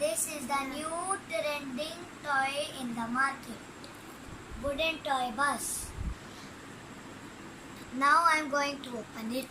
This is the new trending toy in the market. Wooden toy bus. Now I am going to open it.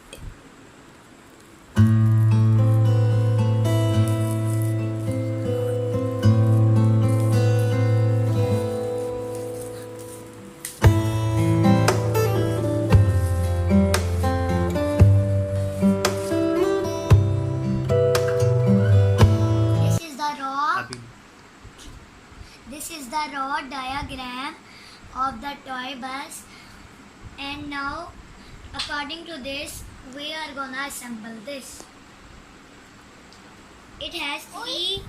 This is the raw diagram of the toy bus, and now according to this we are gonna assemble this. It has 3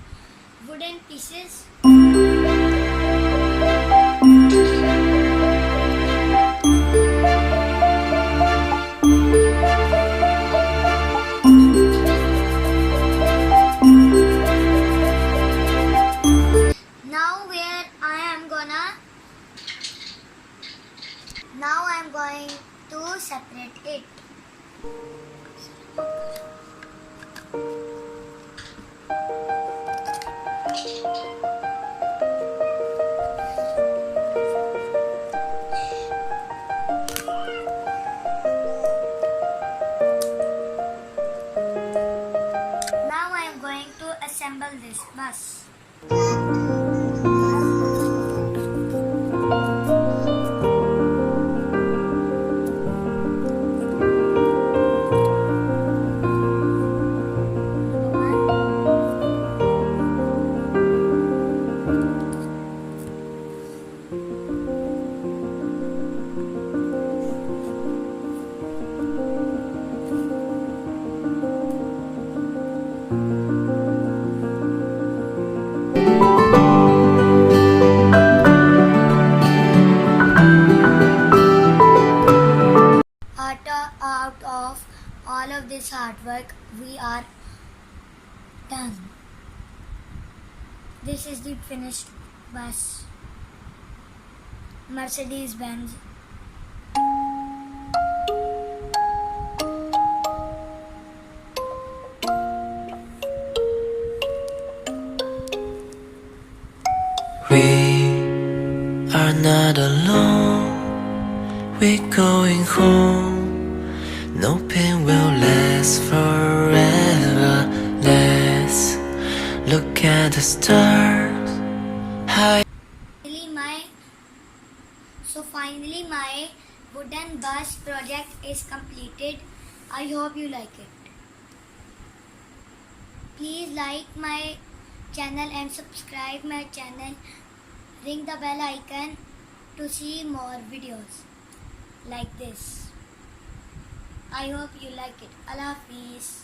wooden pieces. Now I am going to separate it. Now I am going to assemble this bus. Out of all of this hard work, we are done. This is the finished bus. Mercedes-Benz. We are not alone, we're going home. No pain will last forever. Let's look at the stars. Finally my wooden bus project is completed. I hope you like it. Please like my channel and subscribe my channel. Ring the bell icon to see more videos like this. I hope you like it. Allah Hafiz.